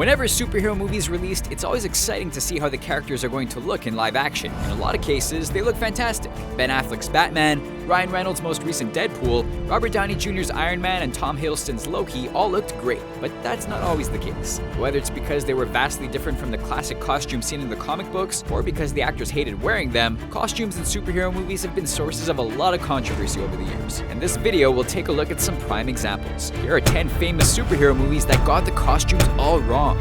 Whenever a superhero movie is released, it's always exciting to see how the characters are going to look in live action. In a lot of cases, they look fantastic. Ben Affleck's Batman, Ryan Reynolds' most recent Deadpool, Robert Downey Jr.'s Iron Man, and Tom Hiddleston's Loki all looked great, but that's not always the case. Whether it's because they were vastly different from the classic costumes seen in the comic books, or because the actors hated wearing them, costumes in superhero movies have been sources of a lot of controversy over the years. In this video, we'll take a look at some prime examples. Here are 10 famous superhero movies that got the costumes all wrong.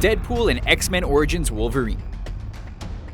Deadpool and X-Men Origins Wolverine.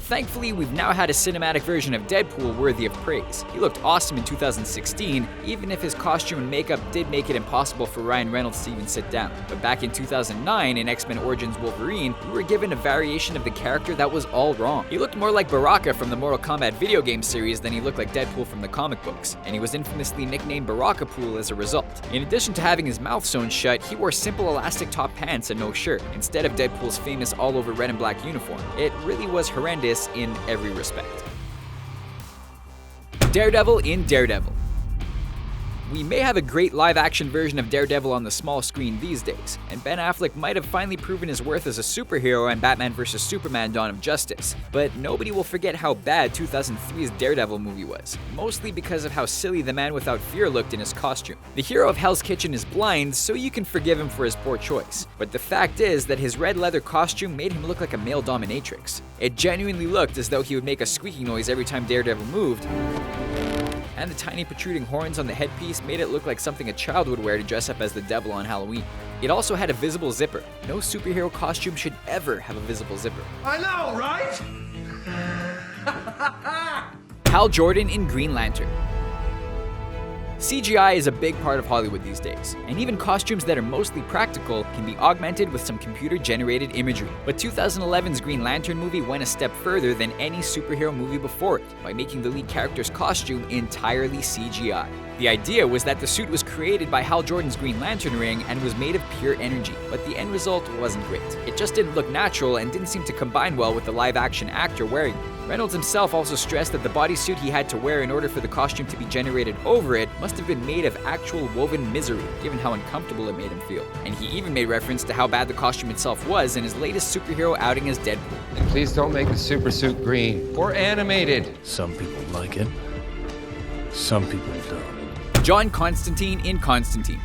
Thankfully, we've now had a cinematic version of Deadpool worthy of praise. He looked awesome in 2016, even if his costume and makeup did make it impossible for Ryan Reynolds to even sit down. But back in 2009, in X-Men Origins Wolverine, we were given a variation of the character that was all wrong. He looked more like Baraka from the Mortal Kombat video game series than he looked like Deadpool from the comic books, and he was infamously nicknamed Barakapool as a result. In addition to having his mouth sewn shut, he wore simple elastic top pants and no shirt, instead of Deadpool's famous all-over red and black uniform. It really was horrendous in every respect. Daredevil in Daredevil. We may have a great live-action version of Daredevil on the small screen these days, and Ben Affleck might have finally proven his worth as a superhero in Batman vs. Superman: Dawn of Justice, but nobody will forget how bad 2003's Daredevil movie was, mostly because of how silly the man without fear looked in his costume. The hero of Hell's Kitchen is blind, so you can forgive him for his poor choice, but the fact is that his red leather costume made him look like a male dominatrix. It genuinely looked as though he would make a squeaking noise every time Daredevil moved, and the tiny protruding horns on the headpiece made it look like something a child would wear to dress up as the devil on Halloween. It also had a visible zipper. No superhero costume should ever have a visible zipper. I know, right? Hal Jordan in Green Lantern. CGI is a big part of Hollywood these days, and even costumes that are mostly practical can be augmented with some computer-generated imagery. But 2011's Green Lantern movie went a step further than any superhero movie before it, by making the lead character's costume entirely CGI. The idea was that the suit was created by Hal Jordan's Green Lantern ring and was made of pure energy, but the end result wasn't great. It just didn't look natural and didn't seem to combine well with the live-action actor wearing it. Reynolds himself also stressed that the bodysuit he had to wear in order for the costume to be generated over it must have been made of actual woven misery, given how uncomfortable it made him feel. And he even made reference to how bad the costume itself was in his latest superhero outing as Deadpool. And please don't make the super suit green or animated. Some people like it, some people don't. John Constantine in Constantine.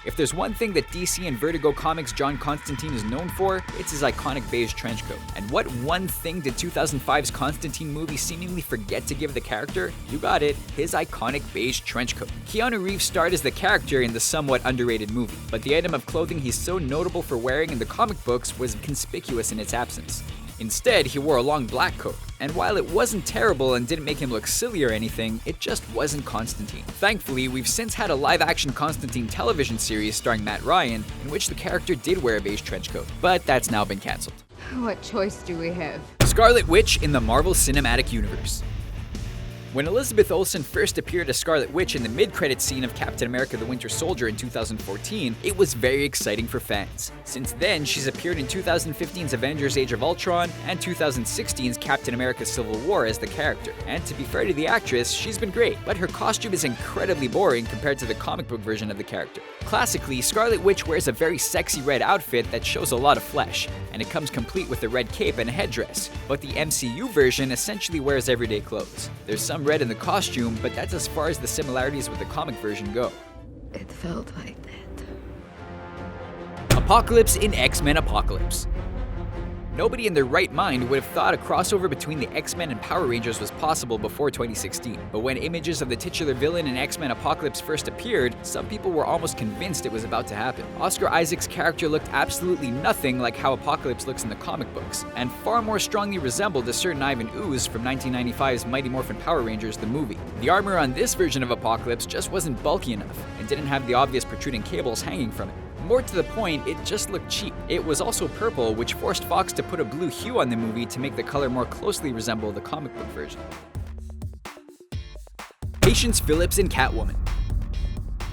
If there's one thing that DC and Vertigo Comics' John Constantine is known for, it's his iconic beige trench coat. And what one thing did 2005's Constantine movie seemingly forget to give the character? You got it, his iconic beige trench coat. Keanu Reeves starred as the character in the somewhat underrated movie, but the item of clothing he's so notable for wearing in the comic books was conspicuous in its absence. Instead, he wore a long black coat, and while it wasn't terrible and didn't make him look silly or anything, it just wasn't Constantine. Thankfully, we've since had a live-action Constantine television series starring Matt Ryan, in which the character did wear a beige trench coat, but that's now been cancelled. What choice do we have? Scarlet Witch in the Marvel Cinematic Universe. When Elizabeth Olsen first appeared as Scarlet Witch in the mid-credits scene of Captain America: The Winter Soldier in 2014, it was very exciting for fans. Since then, she's appeared in 2015's Avengers: Age of Ultron and 2016's Captain America: Civil War as the character. And to be fair to the actress, she's been great, but her costume is incredibly boring compared to the comic book version of the character. Classically, Scarlet Witch wears a very sexy red outfit that shows a lot of flesh, and it comes complete with a red cape and a headdress, but the MCU version essentially wears everyday clothes. There's some red in the costume, but that's as far as the similarities with the comic version go. It felt like that. Apocalypse in X-Men Apocalypse. Nobody in their right mind would have thought a crossover between the X-Men and Power Rangers was possible before 2016. But when images of the titular villain in X-Men Apocalypse first appeared, some people were almost convinced it was about to happen. Oscar Isaac's character looked absolutely nothing like how Apocalypse looks in the comic books, and far more strongly resembled a certain Ivan Ooze from 1995's Mighty Morphin Power Rangers the movie. The armor on this version of Apocalypse just wasn't bulky enough, and didn't have the obvious protruding cables hanging from it. More to the point, it just looked cheap. It was also purple, which forced Fox to put a blue hue on the movie to make the color more closely resemble the comic book version. Patience Phillips in Catwoman.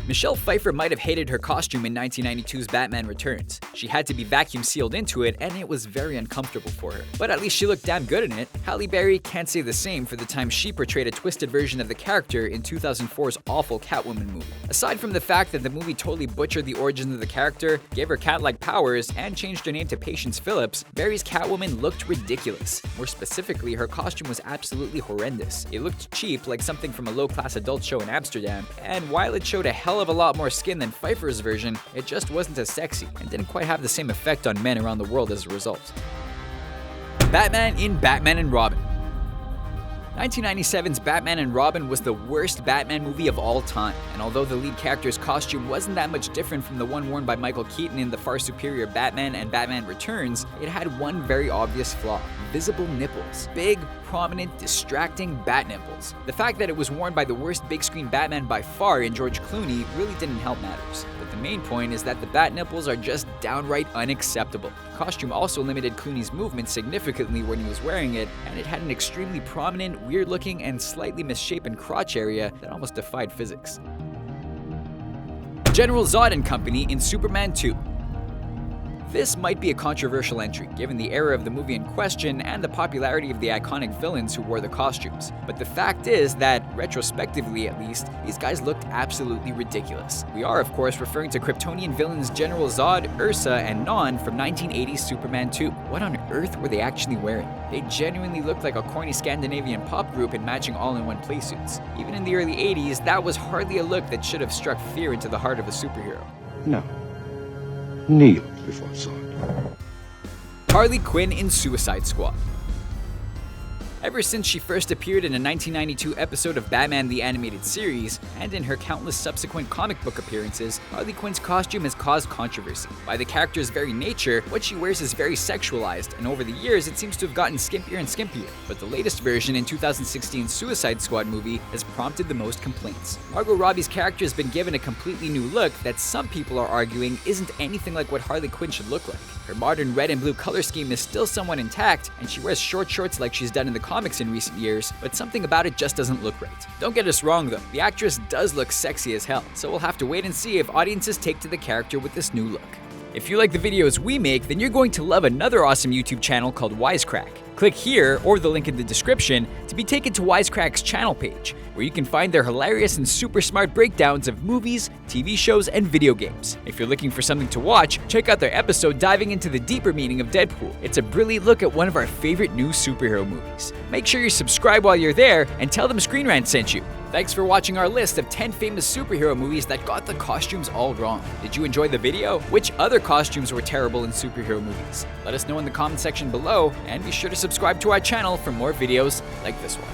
Michelle Pfeiffer might have hated her costume in 1992's Batman Returns. She had to be vacuum sealed into it, and it was very uncomfortable for her. But at least she looked damn good in it. Halle Berry can't say the same for the time she portrayed a twisted version of the character in 2004's awful Catwoman movie. Aside from the fact that the movie totally butchered the origins of the character, gave her cat-like powers, and changed her name to Patience Phillips, Berry's Catwoman looked ridiculous. More specifically, her costume was absolutely horrendous. It looked cheap, like something from a low-class adult show in Amsterdam, and while it showed a hell of a lot more skin than Pfeiffer's version, it just wasn't as sexy, and didn't quite have the same effect on men around the world as a result. Batman in Batman and Robin. 1997's Batman and Robin was the worst Batman movie of all time, and although the lead character's costume wasn't that much different from the one worn by Michael Keaton in the far superior Batman and Batman Returns, it had one very obvious flaw: visible nipples. Big, prominent, distracting bat nipples. The fact that it was worn by the worst big screen Batman by far in George Clooney really didn't help matters. But the main point is that the bat nipples are just downright unacceptable. The costume also limited Clooney's movement significantly when he was wearing it, and it had an extremely prominent, weird-looking, and slightly misshapen crotch area that almost defied physics. General Zod and Company in Superman 2. This might be a controversial entry, given the era of the movie in question and the popularity of the iconic villains who wore the costumes. But the fact is that, retrospectively at least, these guys looked absolutely ridiculous. We are, of course, referring to Kryptonian villains General Zod, Ursa, and Non from 1980's Superman 2. What on earth were they actually wearing? They genuinely looked like a corny Scandinavian pop group in matching all-in-one playsuits. Even in the early 80s, that was hardly a look that should have struck fear into the heart of a superhero. No. Kneel before Zod. Harley Quinn in Suicide Squad. Ever since she first appeared in a 1992 episode of Batman the Animated Series, and in her countless subsequent comic book appearances, Harley Quinn's costume has caused controversy. By the character's very nature, what she wears is very sexualized, and over the years it seems to have gotten skimpier and skimpier. But the latest version in 2016's Suicide Squad movie has prompted the most complaints. Margot Robbie's character has been given a completely new look that some people are arguing isn't anything like what Harley Quinn should look like. Her modern red and blue color scheme is still somewhat intact, and she wears short shorts like she's done in the comics in recent years, but something about it just doesn't look right. Don't get us wrong though, the actress does look sexy as hell, so we'll have to wait and see if audiences take to the character with this new look. If you like the videos we make, then you're going to love another awesome YouTube channel called Wisecrack. Click here, or the link in the description, to be taken to Wisecrack's channel page, where you can find their hilarious and super smart breakdowns of movies, TV shows, and video games. If you're looking for something to watch, check out their episode diving into the deeper meaning of Deadpool. It's a brilliant look at one of our favorite new superhero movies. Make sure you subscribe while you're there, and tell them Screen Rant sent you. Thanks for watching our list of 10 famous superhero movies that got the costumes all wrong. Did you enjoy the video? Which other costumes were terrible in superhero movies? Let us know in the comment section below, and be sure to subscribe to our channel for more videos like this one.